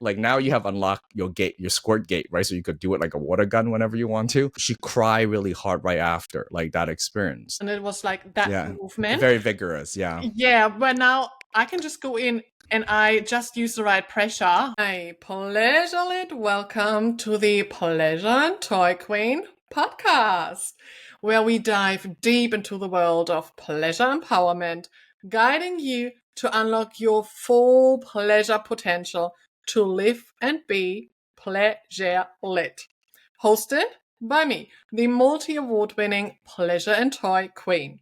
Like now you have unlocked your squirt gate, right? So you could do it like a water gun whenever you want to. She cried really hard right after, like that experience. And it was like that Yeah, movement. very vigorous. Yeah. Yeah, but now I can just go in and I just use the right pressure. Hey, pleasure lit. Welcome to the Pleasure and Toy Queen podcast, where we dive deep into the world of pleasure empowerment, guiding you to unlock your full pleasure potential to live and be pleasure lit. Hosted by me, the multi-award winning Pleasure and Toy Queen.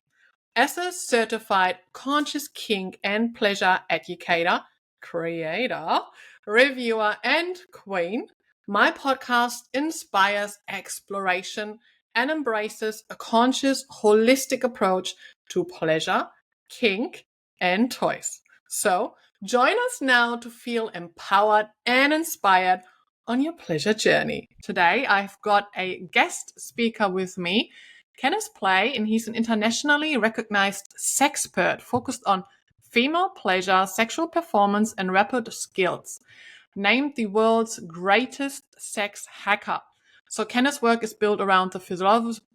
As a certified conscious kink and pleasure educator, creator, reviewer, and queen, my podcast inspires exploration and embraces a conscious, holistic approach to pleasure, kink, and toys. So, join us now to feel empowered and inspired on your pleasure journey. Today, I've got a guest speaker with me, Kenneth Play, and he's an internationally recognized sexpert focused on female pleasure, sexual performance, and rapid skills, named the world's greatest sex hacker. So Kenneth's work is built around the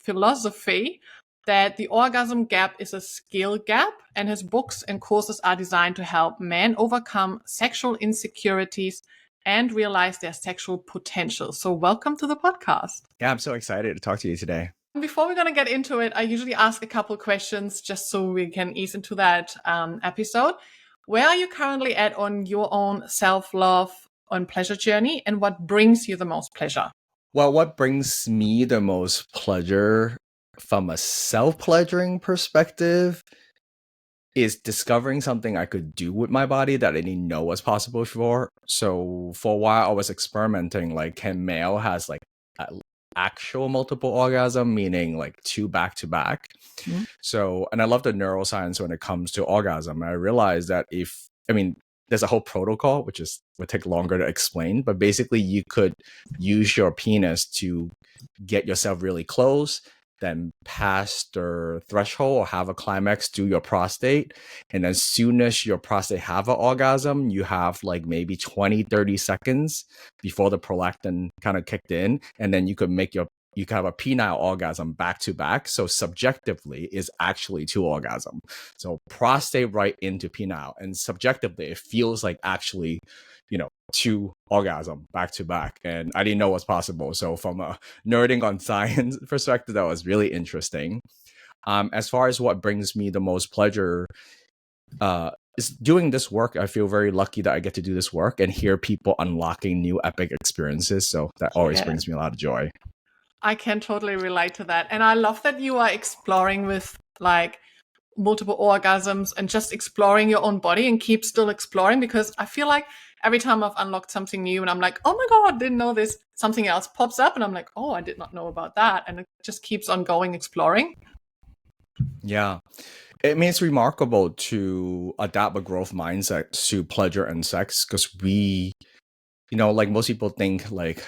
philosophy that the orgasm gap is a skill gap, and his books and courses are designed to help men overcome sexual insecurities and realize their sexual potential. So welcome to the podcast. Yeah, I'm so excited to talk to you today. Before we're going to get into it, I usually ask a couple questions just so we can ease into that episode. Where are you currently at on your own self-love and pleasure journey, and what brings you the most pleasure? Well, what brings me the most pleasure from a self-pleasuring perspective is discovering something I could do with my body that I didn't know was possible before. So for a while, I was experimenting, like, can male has like actual multiple orgasm, meaning like 2 back to back. Mm-hmm. So, and I love the neuroscience when it comes to orgasm. I realized that there's a whole protocol, which would take longer to explain, but basically you could use your penis to get yourself really close, then pass the threshold or have a climax through your prostate. And as soon as your prostate have an orgasm, you have like maybe 20-30 seconds before the prolactin kind of kicked in. And then you could have a penile orgasm back to back. So subjectively is actually 2 orgasms. So prostate right into penile. And subjectively, it feels like actually, 2 orgasm back to back. And I didn't know what's possible. So from a nerding on science perspective, that was really interesting. As far as what brings me the most pleasure, is doing this work. I feel very lucky that I get to do this work and hear people unlocking new epic experiences. So that always brings me a lot of joy. I can totally relate to that. And I love that you are exploring with like multiple orgasms and just exploring your own body and keep still exploring, because I feel like every time I've unlocked something new and I'm like, oh my God, didn't know this, something else pops up and I'm like, oh, I did not know about that. And it just keeps on going exploring. Yeah. I mean, it's remarkable to adapt a growth mindset to pleasure and sex, because we, like most people think like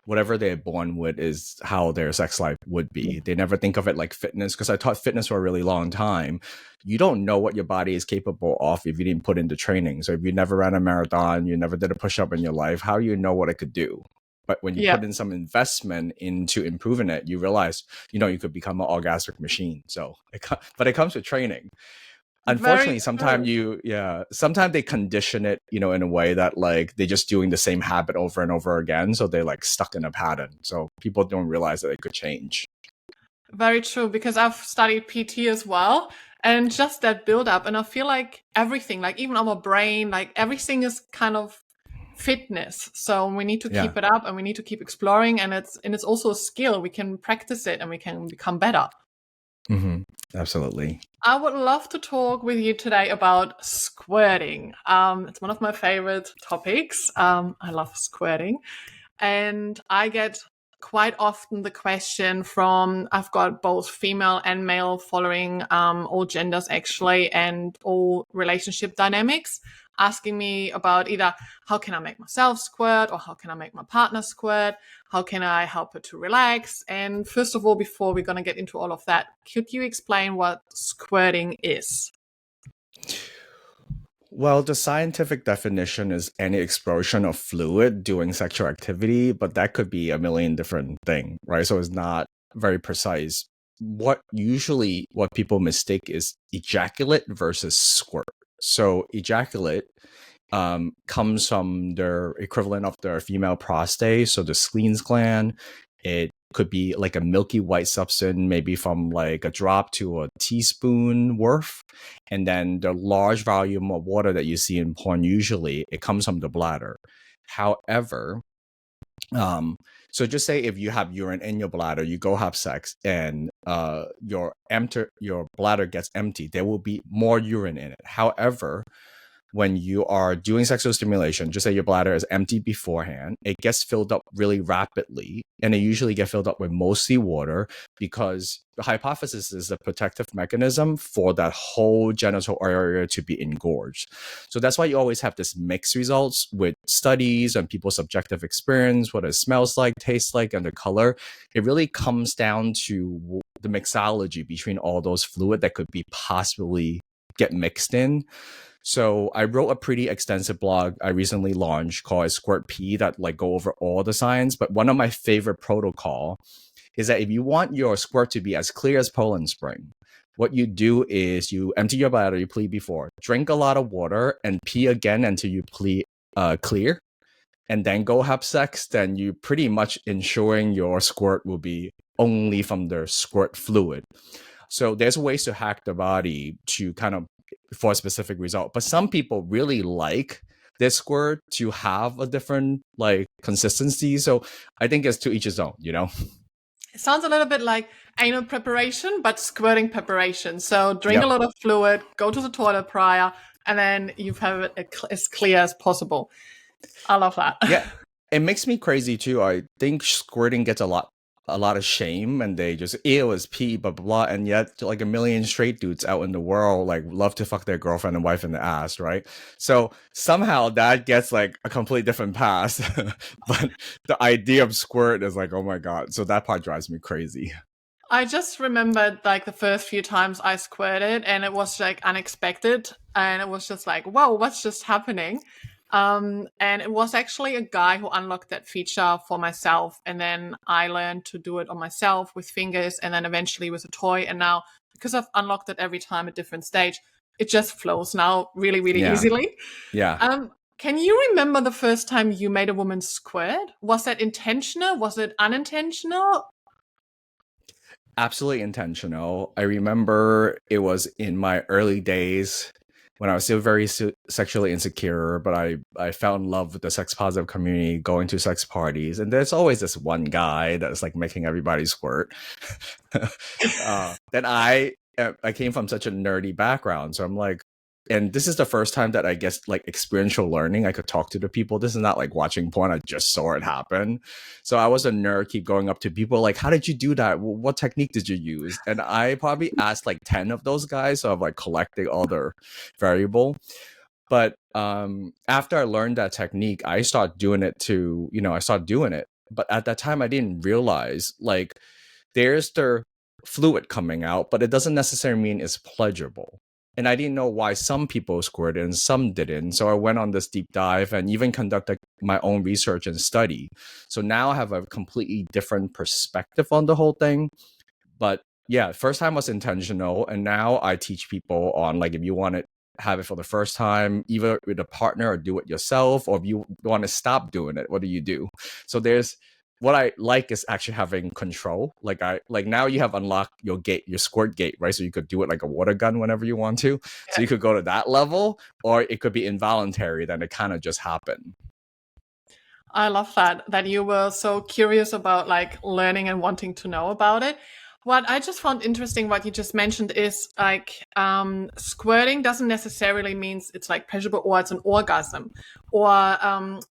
whatever they're born with is how their sex life would be. They never think of it like fitness, because I taught fitness for a really long time. You don't know what your body is capable of if you didn't put into training. So if you never ran a marathon, you never did a push-up in your life, how do you know what it could do? But when you put in some investment into improving it, you realize, you could become an orgasmic machine. So, but it comes with training. Unfortunately, sometimes sometimes they condition it, in a way that like they're just doing the same habit over and over again. So they're like stuck in a pattern. So people don't realize that it could change. Very true, because I've studied PT as well, and just that build up. And I feel like everything, like even our brain, like everything is kind of fitness. So we need to keep it up and we need to keep exploring. And it's also a skill. We can practice it and we can become better. Mm-hmm. Absolutely. I would love to talk with you today about squirting. It's one of my favorite topics. I love squirting. And I get quite often the question from, I've got both female and male following, all genders actually, and all relationship dynamics, asking me about either how can I make myself squirt, or how can I make my partner squirt? How can I help her to relax? And first of all, before we're going to get into all of that, could you explain what squirting is? Well, the scientific definition is any explosion of fluid during sexual activity, but that could be a million different things, right? So it's not very precise. What people mistake is ejaculate versus squirt. So ejaculate comes from the equivalent of the female prostate, so the Skene's gland. It could be like a milky white substance, maybe from like a drop to a teaspoon worth. And then the large volume of water that you see in porn, usually it comes from the bladder. However, so just say if you have urine in your bladder, you go have sex, and your bladder gets empty, there will be more urine in it. However, when you are doing sexual stimulation, just say your bladder is empty beforehand, it gets filled up really rapidly. And it usually gets filled up with mostly water because the hypothesis is a protective mechanism for that whole genital area to be engorged. So that's why you always have this mixed results with studies and people's subjective experience, what it smells like, tastes like, and the color. It really comes down to the mixology between all those fluid that could be possibly get mixed in. So I wrote a pretty extensive blog I recently launched called Squirt P that like go over all the science. But one of my favorite protocol is that if you want your squirt to be as clear as Poland Spring, what you do is you empty your bladder, you pee before, drink a lot of water, and pee again until you clear, and then go have sex. Then you pretty much ensuring your squirt will be only from the squirt fluid. So there's ways to hack the body to kind of for a specific result. But some people really like this squirt to have a different like consistency. So I think it's to each his own, you know? It sounds a little bit like anal preparation, but squirting preparation. So drink a Yep. lot of fluid, go to the toilet prior, and then you have it as clear as possible. I love that. Yeah. It makes me crazy too. I think squirting gets a lot of shame, and they just ew is pee, blah blah blah. And yet like a million straight dudes out in the world like love to fuck their girlfriend and wife in the ass, right? So somehow that gets like a completely different pass. But the idea of squirt is like, oh my god. So that part drives me crazy. I just remembered like the first few times I squirted and it was like unexpected and it was just like, whoa, what's just happening? And it was actually a guy who unlocked that feature for myself. And then I learned to do it on myself with fingers and then eventually with a toy. And now because I've unlocked it every time at different stage, it just flows now really, really Yeah. easily. Yeah. Can you remember the first time you made a woman squirt? Was that intentional? Was it unintentional? Absolutely intentional. I remember it was in my early days when I was still very sexually insecure, but I fell in love with the sex positive community, going to sex parties, and there's always this one guy that's like making everybody squirt. Then I came from such a nerdy background, so I'm like, and this is the first time that I guess like experiential learning I could talk to the people. This is not like watching porn. I just saw it happen. So I was a nerd, keep going up to people like, how did you do that? What technique did you use? And I probably asked like 10 of those guys. So I'm like collecting all their variable. But after I learned that technique, I started doing it too. I started doing it. But at that time, I didn't realize like there's the fluid coming out, but it doesn't necessarily mean it's pleasurable. And I didn't know why some people squirted and some didn't. So I went on this deep dive and even conducted my own research and study. So now I have a completely different perspective on the whole thing. But yeah, first time was intentional. And now I teach people on like if you want to have it for the first time, either with a partner or do it yourself, or if you want to stop doing it, what do you do? So there's what I like is actually having control. Like now you have unlocked your gate, your squirt gate, right? So you could do it like a water gun whenever you want to. So you could go to that level, or it could be involuntary, then it kind of just happened. I love that you were so curious about like learning and wanting to know about it. What I just found interesting, what you just mentioned is like squirting doesn't necessarily means it's like pleasurable or it's an orgasm. Or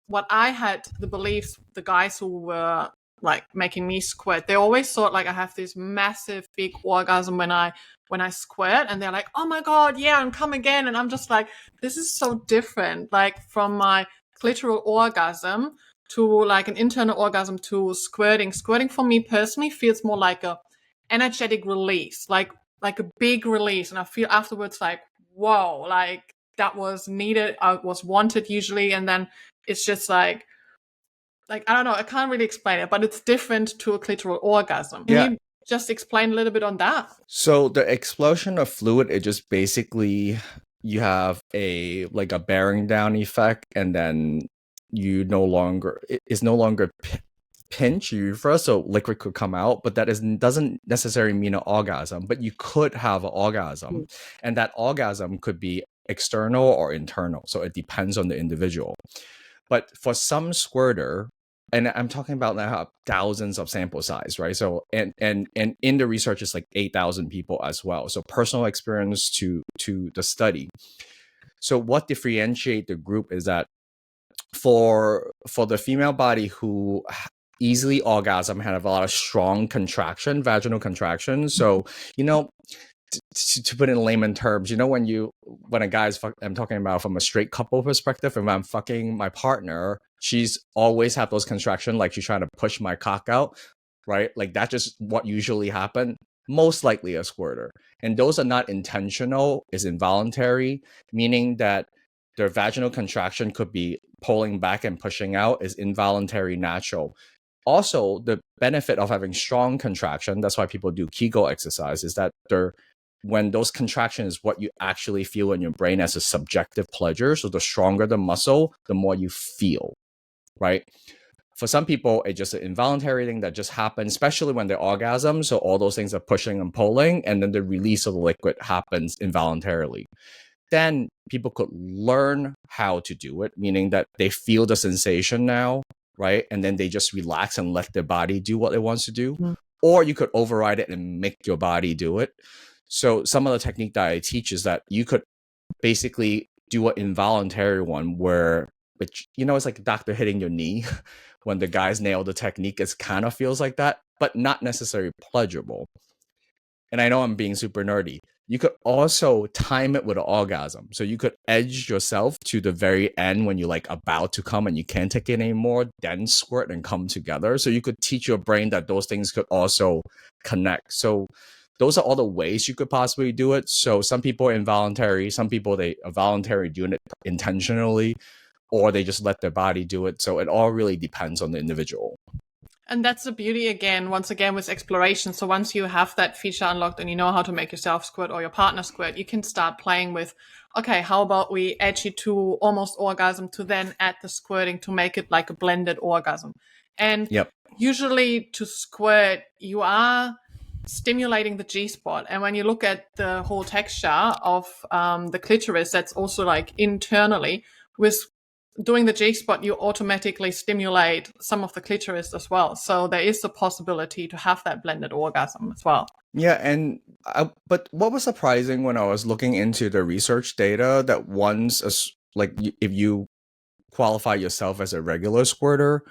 what I had the beliefs, the guys who were like making me squirt, they always thought like I have this massive big orgasm when I squirt, and they're like, oh my god, yeah, and come again, and I'm just like, this is so different, like from my clitoral orgasm to like an internal orgasm to squirting. Squirting for me personally feels more like a energetic release, like a big release, and I feel afterwards like whoa, like that was needed, was wanted usually, and then it's just like I don't know, I can't really explain it, but it's different to a clitoral orgasm. Can you just explain a little bit on that? So the explosion of fluid, it just basically, you have a bearing down effect, and then it's no longer pinch your urethra, so liquid could come out, but doesn't necessarily mean an orgasm. But you could have an orgasm, and that orgasm could be external or internal, so it depends on the individual. But for some squirter, and I'm talking about now thousands of sample size, right? So and in the research, it's like 8,000 people as well. So personal experience to the study. So what differentiate the group is that for the female body who easily orgasm, have a lot of strong contraction, vaginal contraction. So, to put it in layman terms, when a guy's I'm talking about from a straight couple perspective, if I'm fucking my partner, she's always have those contractions, like she's trying to push my cock out, right? Like that's just what usually happen. Most likely a squirter. And those are not intentional, is involuntary, meaning that their vaginal contraction could be pulling back and pushing out, is involuntary, natural. Also, the benefit of having strong contraction, that's why people do Kegel exercise, is that when those contractions is what you actually feel in your brain as a subjective pleasure. So the stronger the muscle, the more you feel, right? For some people, it's just an involuntary thing that just happens, especially when they orgasm. So all those things are pushing and pulling, and then the release of the liquid happens involuntarily. Then people could learn how to do it, meaning that they feel the sensation now, right? And then they just relax and let their body do what it wants to do. Mm. Or you could override it and make your body do it. So some of the technique that I teach is that you could basically do an involuntary one which, it's like a doctor hitting your knee. When the guys nail the technique, it kind of feels like that, but not necessarily pleasurable. And I know I'm being super nerdy. You could also time it with an orgasm. So you could edge yourself to the very end when you're about to come and you can't take it anymore, then squirt and come together. So you could teach your brain that those things could also connect. So those are all the ways you could possibly do it. So some people are involuntary, some people they are voluntary doing it intentionally, or they just let their body do it. So it all really depends on the individual. And that's the beauty once again with exploration. So once you have that feature unlocked and you know how to make yourself squirt or your partner squirt, you can start playing with, okay, how about we edge it to almost orgasm to then add the squirting to make it like a blended orgasm. And usually to squirt, you are stimulating the G-spot. And when you look at the whole texture of the clitoris, that's also internally with doing the G-spot, you automatically stimulate some of the clitoris as well. So there is the possibility to have that blended orgasm as well. Yeah, and but what was surprising when I was looking into the research data, that if you qualify yourself as a regular squirter,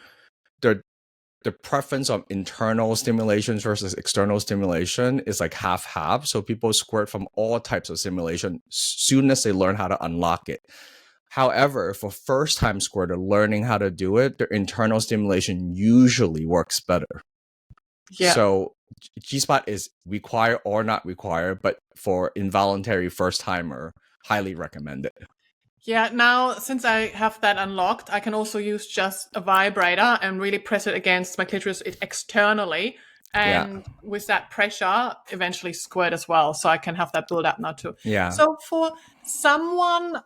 the preference of internal stimulation versus external stimulation is half-half. So people squirt from all types of stimulation soon as they learn how to unlock it. However, for first-time squirter learning how to do it, their internal stimulation usually works better. Yeah. So G-spot is required or not required, but for involuntary first-timer, highly recommended. Yeah, now since I have that unlocked, I can also use just a vibrator and really press it against my clitoris externally. And with that pressure, eventually squirt as well. So I can have that build up now too. Yeah. So for someone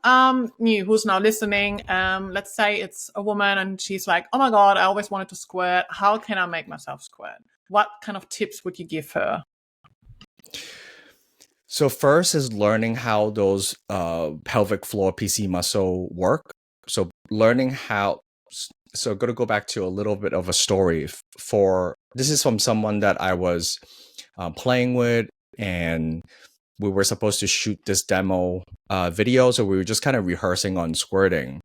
new who's now listening, let's say it's a woman and she's like, oh my God, I always wanted to squirt. How can I make myself squirt? What kind of tips would you give her? So first is learning how those pelvic floor PC muscle work. So learning how. So I'm going to go back to a little bit of a story. This is from someone that I was playing with, and we were supposed to shoot this demo video. So we were just kind of rehearsing on squirting,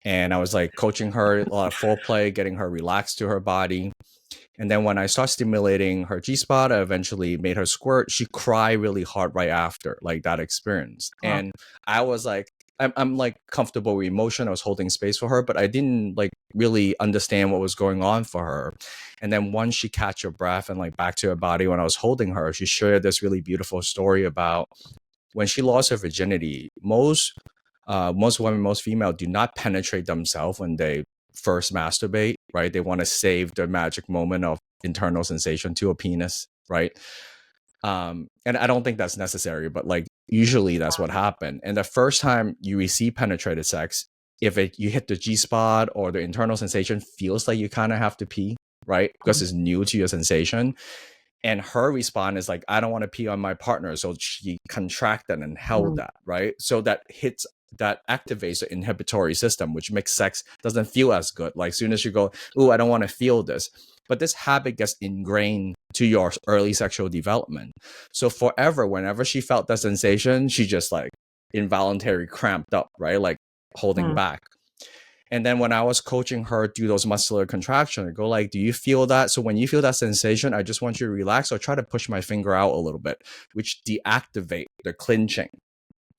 and I was coaching her a lot of foreplay, getting her relaxed to her body. And then when I started stimulating her G-spot, I eventually made her squirt. She cried really hard right after, that experience. Huh. And I was I'm comfortable with emotion. I was holding space for her, but I didn't really understand what was going on for her. And then once she catch her breath and back to her body, when I was holding her, she shared this really beautiful story about when she lost her virginity. Most Most women, most female do not penetrate themselves when they first masturbate, right? They want to save the magic moment of internal sensation to a penis, right? And I don't think that's necessary, but like usually that's what happened. And the first time you receive penetrated sex, if you hit the G spot or the internal sensation feels like you kind of have to pee, right? Because it's new to your sensation. And her response is like, I don't want to pee on my partner. So she contracted and held that, right? So that activates the inhibitory system, which makes sex doesn't feel as good. Like as soon as you go, ooh, I don't want to feel this. But this habit gets ingrained to your early sexual development. So forever, whenever she felt that sensation, she just like involuntary cramped up, right? Like holding back. And then when I was coaching her do those muscular contractions, I go like, do you feel that? So when you feel that sensation, I just want you to relax or try to push my finger out a little bit, which deactivate the clinching.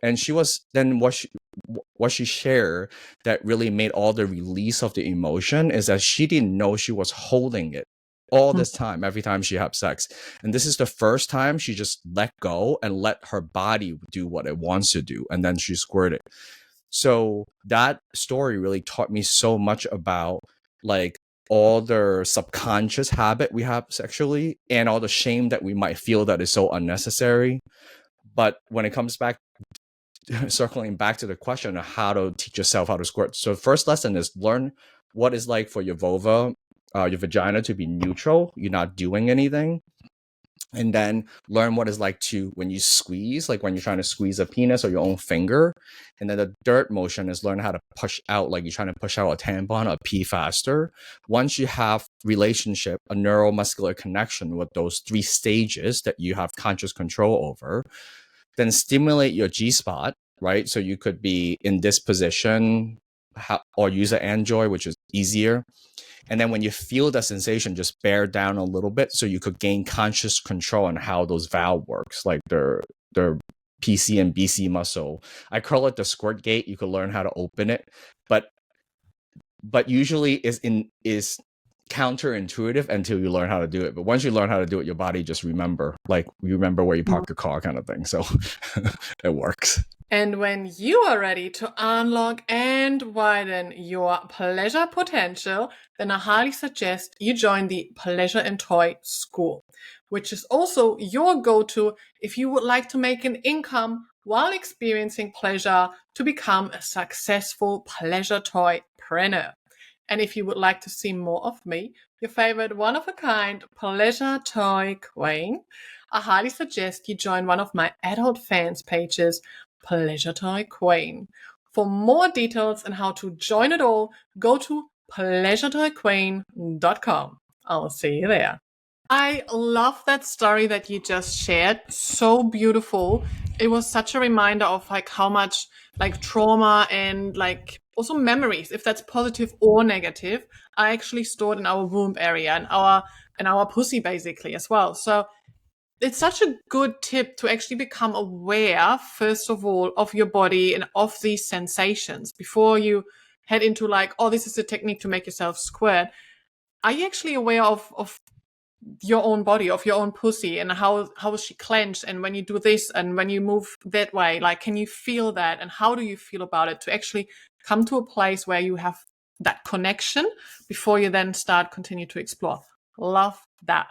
And she was then what she shared that really made all the release of the emotion is that she didn't know she was holding it all this time, every time she had sex. And this is the first time she just let go and let her body do what it wants to do. And then she squirted. So that story really taught me so much about like all the subconscious habit we have sexually and all the shame that we might feel that is so unnecessary. But when it comes back, circling back to the question of how to teach yourself how to squirt. So the first lesson is learn what it's like for your vulva, your vagina to be neutral. You're not doing anything. And then learn what it's like to when you squeeze, like when you're trying to squeeze a penis or your own finger. And then the third motion is learn how to push out, like you're trying to push out a tampon or pee faster. Once you have relationship, a neuromuscular connection with those three stages that you have conscious control over, then stimulate your G spot, right? So you could be in this position or use an Android, which is easier. And then when you feel the sensation, just bear down a little bit so you could gain conscious control on how those valve works, like their PC and BC muscle. I call it the squirt gate. You could learn how to open it, but usually is counterintuitive until you learn how to do it. But once you learn how to do it, your body just you remember where you park your car kind of thing. So it works. And when you are ready to unlock and widen your pleasure potential, then I highly suggest you join the Pleasure and Toy School, which is also your go-to if you would like to make an income while experiencing pleasure to become a successful pleasure toypreneur. And if you would like to see more of me, your favorite one-of-a-kind pleasure toy queen, I highly suggest you join one of my adult fans pages, Pleasure Toy Queen. For more details on how to join it all, go to pleasuretoyqueen.com. I'll see you there. I love that story that you just shared. So beautiful. It was such a reminder of like how much like trauma and like also memories, if that's positive or negative, are actually stored in our womb area and our pussy basically as well. So it's such a good tip to actually become aware, first of all, of your body and of these sensations before you head into like, oh, this is a technique to make yourself squirt. Are you actually aware of your own body, of your own pussy, and how is she clenched, and when you do this and when you move that way, like can you feel that and how do you feel about it, to actually come to a place where you have that connection before you then continue to explore. Love that.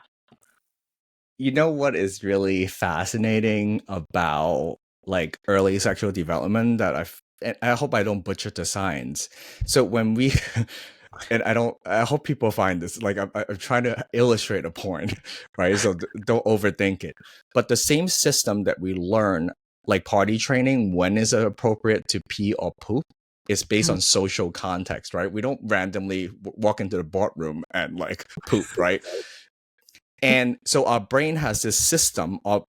You know what is really fascinating about like early sexual development that I hope I don't butcher the science. So when we and I hope people find this, like I'm trying to illustrate a point, right? So don't overthink it. But the same system that we learn, like party training, when is it appropriate to pee or poop, is based on social context, right? We don't randomly walk into the boardroom and like poop, right? And so our brain has this system of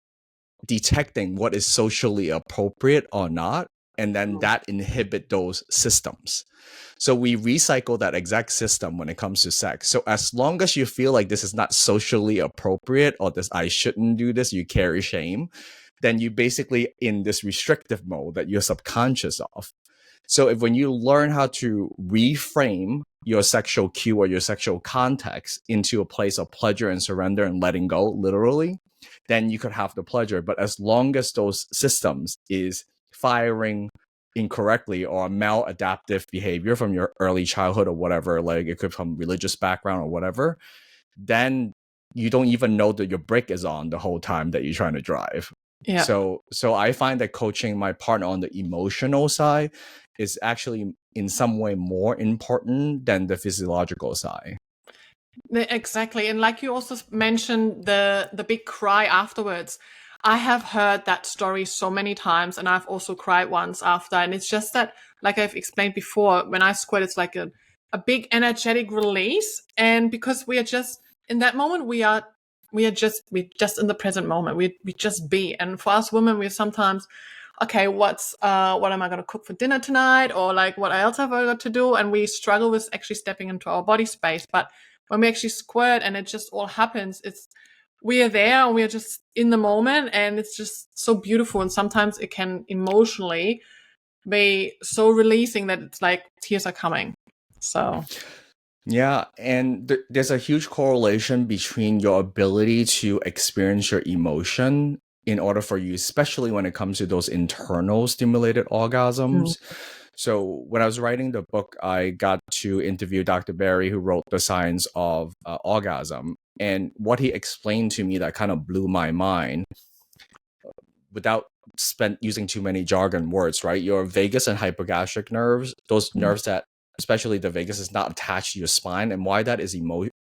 detecting what is socially appropriate or not, and then that inhibit those systems. So we recycle that exact system when it comes to sex. So as long as you feel like this is not socially appropriate or this I shouldn't do this, you carry shame, then you basically in this restrictive mode that you're subconscious of. So if when you learn how to reframe your sexual cue or your sexual context into a place of pleasure and surrender and letting go, literally, then you could have the pleasure. But as long as those systems is firing incorrectly or maladaptive behavior from your early childhood or whatever, like it could from religious background or whatever, then you don't even know that your brake is on the whole time that you're trying to drive. Yeah. So I find that coaching my partner on the emotional side is actually in some way more important than the physiological side. Exactly. And like you also mentioned the big cry afterwards. I have heard that story so many times, and I've also cried once after. And it's just that, like I've explained before, when I squirt, it's like a big energetic release. And because we are just in that moment, we're just in the present moment. We just be. And for us women, we're sometimes, okay, what am I going to cook for dinner tonight? Or like, what else have I got to do? And we struggle with actually stepping into our body space. But when we actually squirt and it just all happens, we are there and we are just in the moment, and it's just so beautiful. And sometimes it can emotionally be so releasing that it's like tears are coming. So Yeah, and there's a huge correlation between your ability to experience your emotion in order for you, especially when it comes to those internal stimulated orgasms. So when I was writing the book, I got to interview Dr. Barry, who wrote The Science of Orgasm. And what he explained to me that kind of blew my mind, without using too many jargon words, right? Your vagus and hypogastric nerves, those nerves that, especially the vagus, is not attached to your spine. And why that is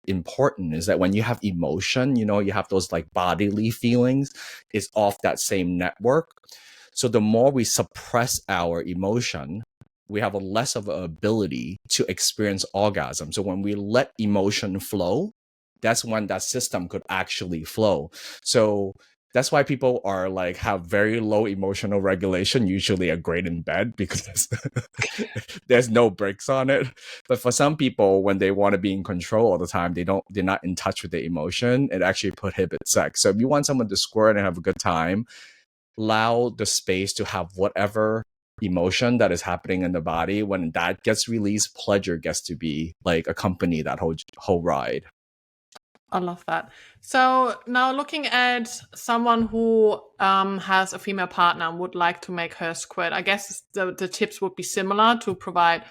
important is that when you have emotion, you have those like bodily feelings, is off that same network. So the more we suppress our emotion, we have a less of an ability to experience orgasm. So when we let emotion flow, that's when that system could actually flow. So that's why people are like have very low emotional regulation, usually are great in bed, because there's no brakes on it. But for some people, when they want to be in control all the time, they're not in touch with their emotion. It actually prohibits sex. So if you want someone to squirt and have a good time, allow the space to have whatever emotion that is happening in the body. When that gets released, pleasure gets to be like accompany that whole ride. I love that. So now looking at someone who has a female partner and would like to make her squirt, I guess the tips would be similar: to provide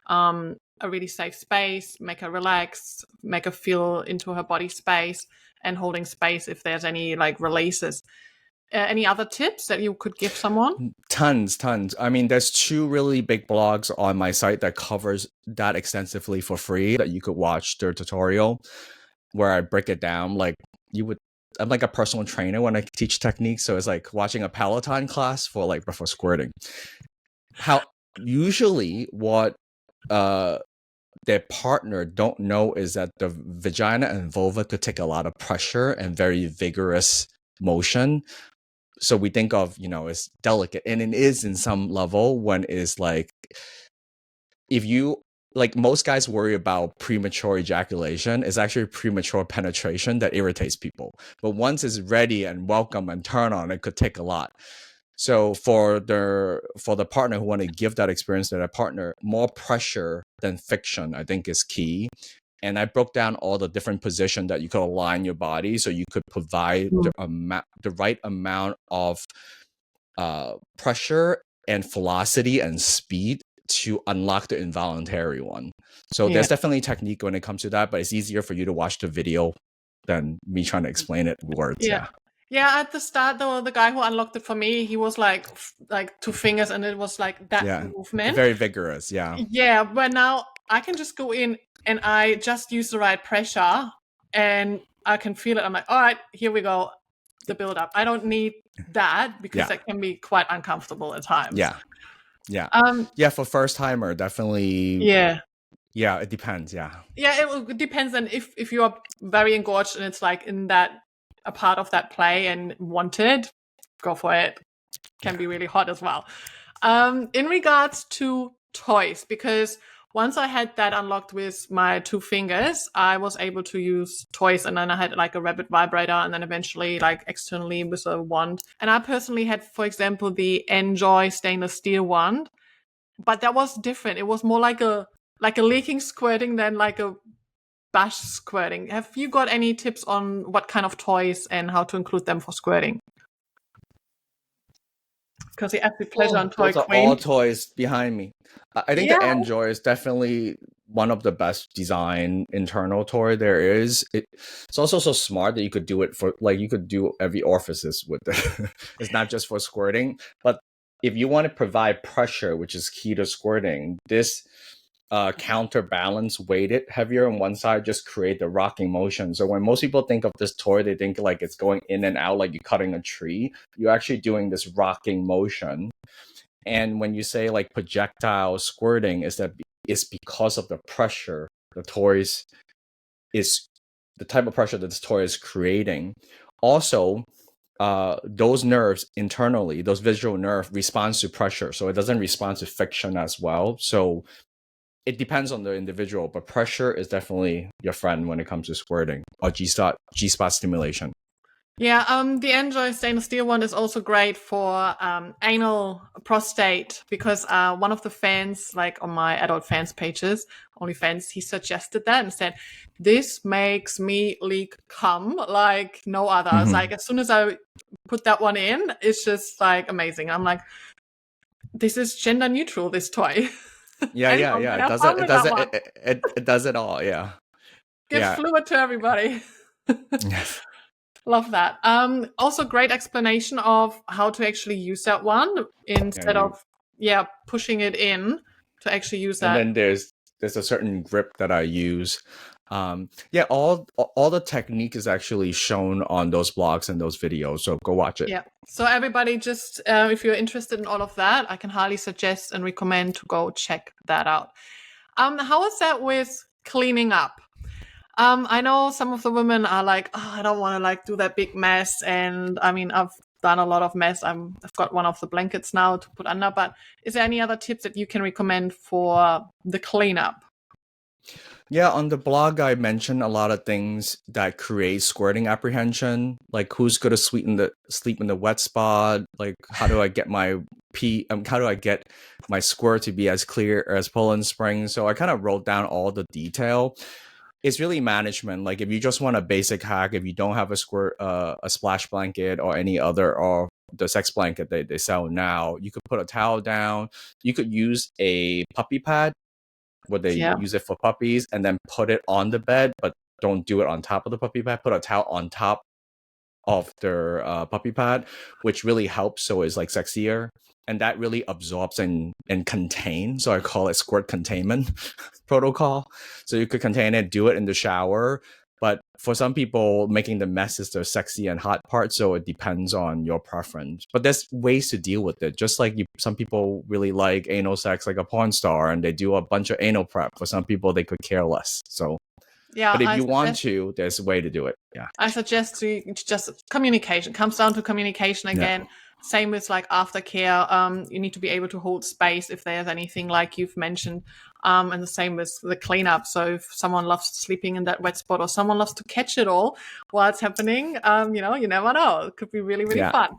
a really safe space, make her relax, make her feel into her body space, and holding space if there's any like releases. Any other tips that you could give someone? Tons. I mean, there's 2 really big blogs on my site that covers that extensively for free that you could watch their tutorial, where I break it down. Like I'm like a personal trainer when I teach techniques. So it's like watching a Peloton class for squirting. How usually what their partner don't know is that the vagina and vulva could take a lot of pressure and very vigorous motion. So we think of, it's delicate, and it is in some level, when it's like, if you, like, most guys worry about premature ejaculation, it's actually premature penetration that irritates people. But once it's ready and welcome and turn on, it could take a lot. So for the partner who want to give that experience to their partner, more pressure than friction, I think, is key. And I broke down all the different positions that you could align your body, so you could provide the right amount of pressure and velocity and speed to unlock the involuntary one. So Yeah. there's definitely technique when it comes to that, but it's easier for you to watch the video than me trying to explain it with words. Yeah, at the start, though, the guy who unlocked it for me, he was like 2 fingers, and it was like that movement. Very vigorous. Yeah, but now I can just go in and I just use the right pressure, and I can feel it. I'm like, all right, here we go, the build up. I don't need that, because that can be quite uncomfortable at times. For first timer, definitely. It depends. It depends. And if you are very engorged and it's like in that a part of that play and wanted, go for it. Can be really hot as well. In regards to toys, because once I had that unlocked with my 2 fingers, I was able to use toys, and then I had like a rabbit vibrator, and then eventually like externally with a wand. And I personally had, for example, the Enjoy stainless steel wand, but that was different. It was more like a leaking squirting than like a bash squirting. Have you got any tips on what kind of toys and how to include them for squirting? because he asked me pleasure on Toy Those are all Queen. toys behind me. I think the Yeah. Enjoy is definitely one of the best design internal toy there is. It's also so smart that you could do it for like you could do every orifices with it. It's not just for squirting, but if you want to provide pressure, which is key to squirting, this counterbalance weighted heavier on one side just create the rocking motion. So when most people think of this toy, they think like it's going in and out like you're cutting a tree. You're actually doing this rocking motion. And when you say like projectile squirting, it's because of the pressure the toys is the type of pressure that this toy is creating. Also, those nerves internally, those visual nerve responds to pressure, so it doesn't respond to friction as well. So it depends on the individual, but pressure is definitely your friend when it comes to squirting or G spot stimulation. Yeah, the Enjoy stainless steel one is also great for anal prostate because one of the fans, like on my adult fans pages, OnlyFans, he suggested that and said, "This makes me leak cum like no other." Mm-hmm. Like as soon as I put that one in, it's just like amazing. I'm like, this is gender neutral, this toy. Yeah, Anyone can It have does it. fun It with does that it. one. It does it all. Yeah. Gives Yeah. fluid to everybody. Yes. Love that. Also great explanation of how to actually use that one instead Yeah. of pushing it in to actually use And that. then there's a certain grip that I use. Yeah, all the technique is actually shown on those blogs and those videos. So go watch it. Yeah. So everybody, just if you're interested in all of that, I can highly suggest and recommend to go check that out. How is that with cleaning up? I know some of the women are like, oh, I don't want to like do that big mess. And I mean, I've done a lot of mess. I've got one of the blankets now to put under, but is there any other tips that you can recommend for the cleanup? Yeah, on the blog I mentioned a lot of things that create squirting apprehension, like who's gonna sleep in the wet spot, like how do I get my how do I get my squirt to be as clear as Poland Spring? So I kind of wrote down all the detail. It's really management. Like if you just want a basic hack, if you don't have a splash blanket or any other or the sex blanket they sell now, you could put a towel down. You could use a puppy pad where they Yeah. use it for puppies and then put it on the bed, but don't do it on top of the puppy pad. Put a towel on top of their puppy pad, which really helps. So it's like sexier. And that really absorbs and contains. So I call it squirt containment protocol. So you could contain it, do it in the shower. But for some people, making the mess is the sexy and hot part. So it depends on your preference. But there's ways to deal with it. Just like some people really like anal sex like a porn star and they do a bunch of anal prep. For some people, they could care less. So, Yeah, but if you want to, there's a way to do it. Yeah. I suggest to just communication. Comes down to communication again. Yeah. Same with like aftercare. You need to be able to hold space if there's anything like you've mentioned. And the same with the cleanup. So if someone loves sleeping in that wet spot or someone loves to catch it all while it's happening, you never know. It could be really, really Yeah. fun.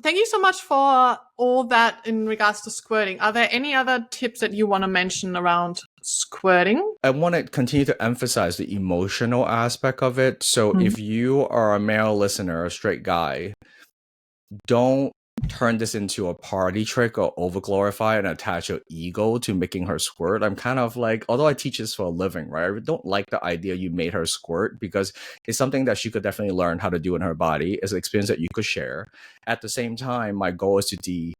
Thank you so much for all that in regards to squirting. Are there any other tips that you want to mention around squirting? I want to continue to emphasize the emotional aspect of it. So if you are a male listener, a straight guy, don't turn this into a party trick or overglorify and attach your ego to making her squirt. I'm kind of like, although I teach this for a living, right? I don't like the idea you made her squirt because it's something that she could definitely learn how to do in her body. It's an experience that you could share. At the same time, my goal is to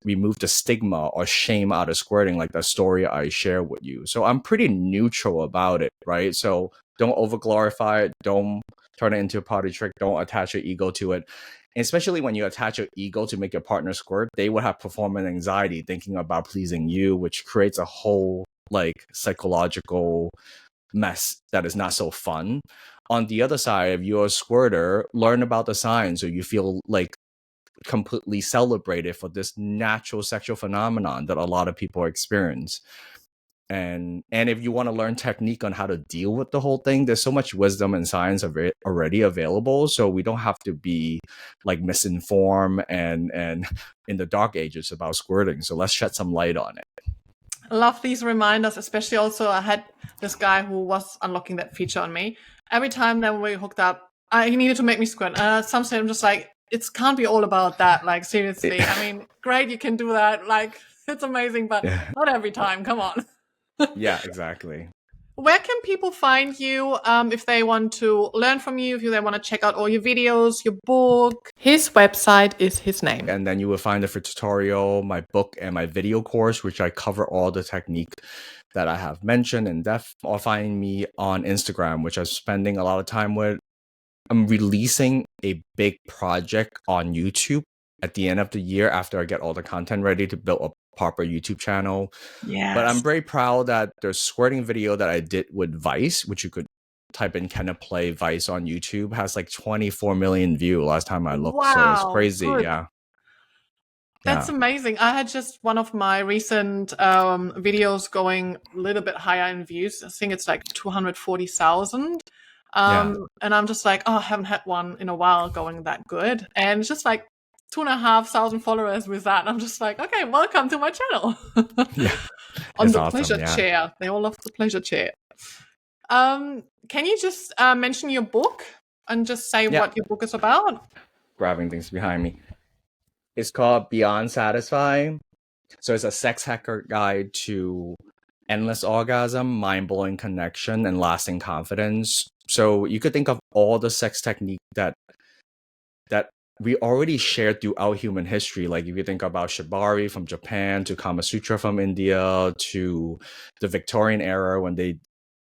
remove the stigma or shame out of squirting, like the story I share with you. So I'm pretty neutral about it, right? So don't overglorify it. Don't turn it into a party trick. Don't attach your ego to it. And especially when you attach your ego to make your partner squirt, they will have performance anxiety thinking about pleasing you, which creates a whole like psychological mess that is not so fun. On the other side, if you're a squirter, learn about the signs so you feel like completely celebrated for this natural sexual phenomenon that a lot of people experience. And if you want to learn technique on how to deal with the whole thing, there's so much wisdom and science already available, so we don't have to be like misinformed and in the dark ages about squirting. So let's shed some light on it. I love these reminders, especially also I had this guy who was unlocking that feature on me. Every time that we hooked up, he needed to make me squirt. Sometimes I'm just like, it can't be all about that. Like, seriously. I mean, great, you can do that. Like, it's amazing, but Yeah. not every time. Come on. Yeah, exactly. Where can people find you if they want to learn from you, if they want to check out all your videos, your book? His website is his name. And then you will find the tutorial, my book, and my video course, which I cover all the technique that I have mentioned in depth. Or find me on Instagram, which I'm spending a lot of time with. I'm releasing a big project on YouTube at the end of the year after I get all the content ready to build a proper YouTube channel. But I'm Yes. very proud that the squirting video that I did with Vice, which you could type in Kenneth Play Vice on YouTube, has like 24 million views last time I looked. So it's Wow. crazy. Good. Yeah. That's Yeah. amazing. I had just one of my recent videos going a little bit higher in views. I think it's like 240,000. Yeah. And I'm just like, oh, I haven't had one in a while going that good. And it's just like 2,500 followers with that. And I'm just like, okay, welcome to my channel. Yeah. On It's the awesome. pleasure Yeah. chair. They all love the pleasure chair. Can you just mention your book and just say Yeah. what your book is about? Grabbing things behind me. It's called Beyond Satisfying. So it's a sex hacker guide to endless orgasm, mind-blowing connection, and lasting confidence. So you could think of all the sex technique that we already shared throughout human history. Like if you think about shibari from Japan to Kama Sutra from India to the Victorian era when they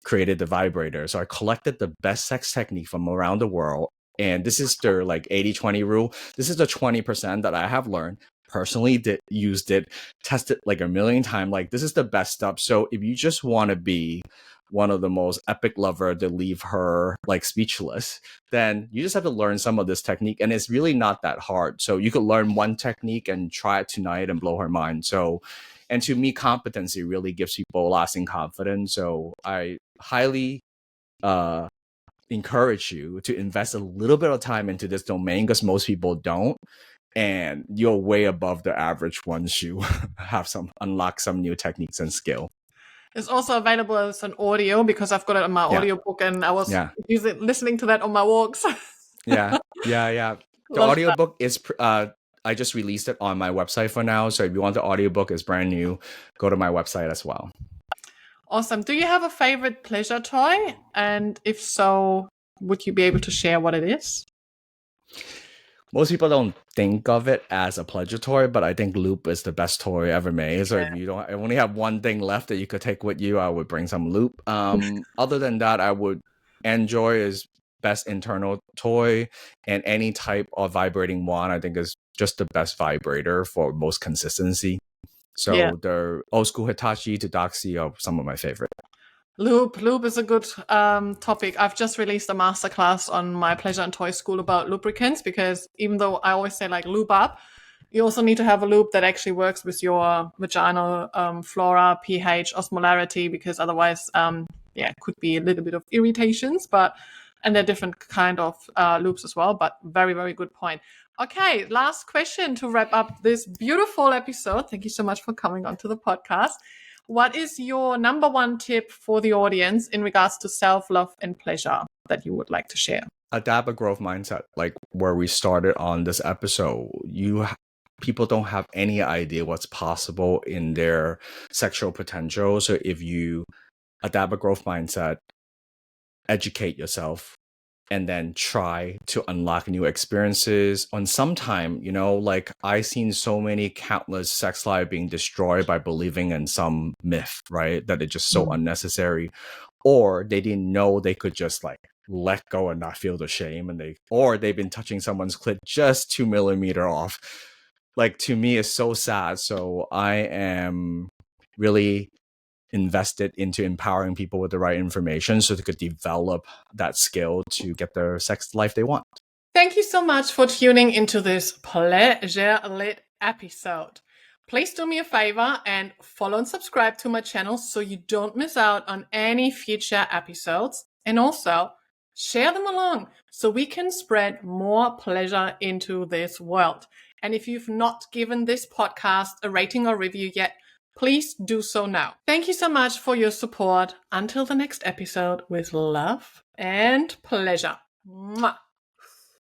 created the vibrator. So I collected the best sex technique from around the world. And this is their like 80-20 rule. This is the 20% that I have learned. Personally used it, tested like a million times. Like this is the best stuff. So if you just want to be one of the most epic lover to leave her like speechless, then you just have to learn some of this technique, and it's really not that hard. So you could learn one technique and try it tonight and blow her mind. So, and to me, competency really gives people lasting confidence. So I highly encourage you to invest a little bit of time into this domain because most people don't, and you're way above the average once you have some unlock some new techniques and skill. It's also available as an audio because I've got it in my Yeah. audiobook and I was Yeah. listening to that on my walks. Yeah. Yeah. Yeah. The Love that. audiobook is I just released it on my website for now. So if you want the audiobook, it's brand new. Go to my website as well. Awesome. Do you have a favorite pleasure toy? And if so, would you be able to share what it is? Most people don't think of it as a pleasure toy, but I think loop is the best toy ever made. So if you don't only have one thing left that you could take with you, I would bring some loop. Other than that, I would enjoy is best internal toy, and any type of vibrating wand I think is just the best vibrator for most consistency. Yeah. So the old school Hitachi to Doxy are some of my favorite. Loop is a good topic. I've just released a masterclass on my Pleasure and Toy School about lubricants because even though I always say like lube up, you also need to have a loop that actually works with your vaginal flora, pH, osmolarity, because otherwise, it could be a little bit of irritations. And there are different kind of loops as well. But very, very good point. Okay, last question to wrap up this beautiful episode. Thank you so much for coming onto the podcast. What is your number one tip for the audience in regards to self-love and pleasure that you would like to share? Adapt a growth mindset, like where we started on this episode. People don't have any idea what's possible in their sexual potential. So if you adapt a growth mindset, educate yourself, and then try to unlock new experiences on some time, like I seen so many countless sex lives being destroyed by believing in some myth, right? That it's just so unnecessary, or they didn't know they could just like let go and not feel the shame, and they've been touching someone's clit just 2 millimeter off. Like to me, it's so sad. So I am really invested into empowering people with the right information so they could develop that skill to get the sex life they want. Thank you so much for tuning into this pleasure-lit episode. Please do me a favor and follow and subscribe to my channel so you don't miss out on any future episodes. And also share them along so we can spread more pleasure into this world. And if you've not given this podcast a rating or review yet, please do so now. Thank you so much for your support. Until the next episode, with love and pleasure. Mwah.